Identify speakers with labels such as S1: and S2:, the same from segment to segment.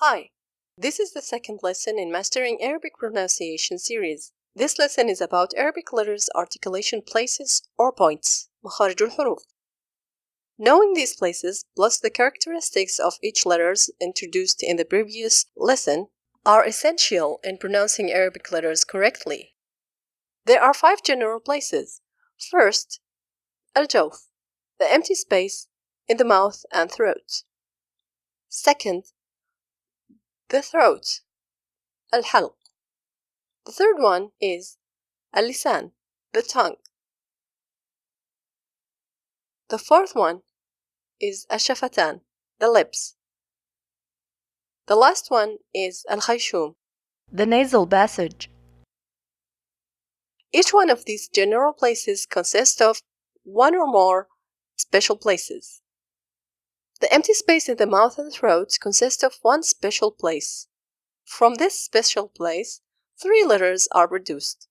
S1: Hi, this is the second lesson in Mastering Arabic Pronunciation series. This lesson is about Arabic letters articulation places or points, مخارج الحروف. Knowing these places plus the characteristics of each letters introduced in the previous lesson are essential in pronouncing Arabic letters correctly. There are 5 general places. First, al-jawf, the empty space in the mouth and throat. Second, the throat, al-halq. The third one is al-lisan, the tongue. The fourth one is al-shafatan, the lips. The last one is al-khayshum,
S2: the nasal passage.
S1: Each one of these general places consists of one or more special places. The empty space in the mouth and throat consists of one special place. From this special place, 3 letters are produced.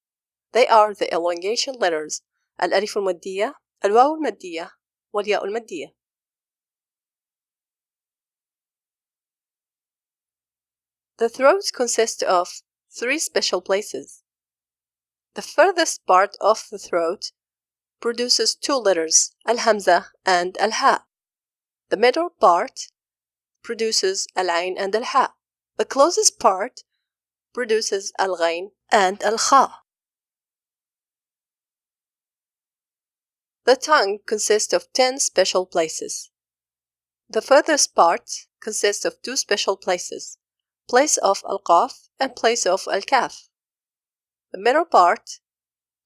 S1: They are the elongation letters al-alif al-maddiyya, al-waw al-maddiyya, wal-ya al-maddiyya. The throat consists of 3 special places. The furthest part of the throat produces 2 letters, al-hamza and al-ha. The middle part produces al-ain and al-ha. The closest part produces al-ghain and al-kha. The tongue consists of 10 special places. The furthest part consists of 2 special places, place of al-qaf and place of al-kaf. The middle part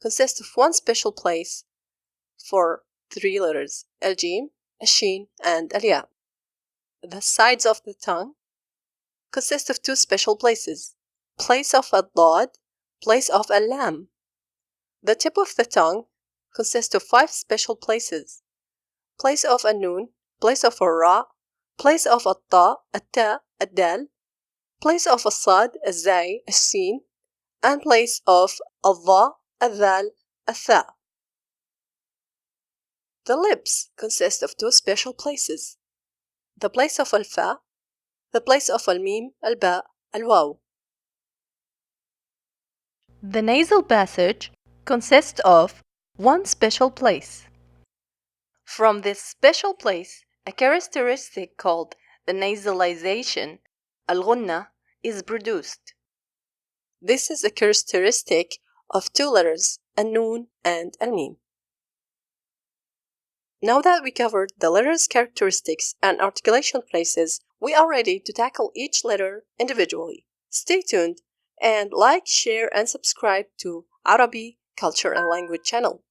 S1: consists of 1 special place for 3 letters, al-jim, al-shin, and al-ya. The sides of the tongue consist of 2 special places, place of al-dad, place of al-lam. The tip of the tongue consists of 5 special places, place of al-nun, place of al-ra, place of al-ta, al-ta, al-dal, place of al-sad, al-zai, al-sin, and place of al-dha, al-dhal, al-tha. The lips consist of 2 special places, the place of al-fa, the place of al-mim, al-ba, al-waw.
S2: The nasal passage consists of 1 special place. From this special place, a characteristic called the nasalization, al-ghunna, is produced.
S1: This is a characteristic of 2 letters, al-nun and al-mim. Now that we covered the letters' characteristics and articulation places, we are ready to tackle each letter individually. Stay tuned and like, share, and subscribe to Arabi Culture and Language channel.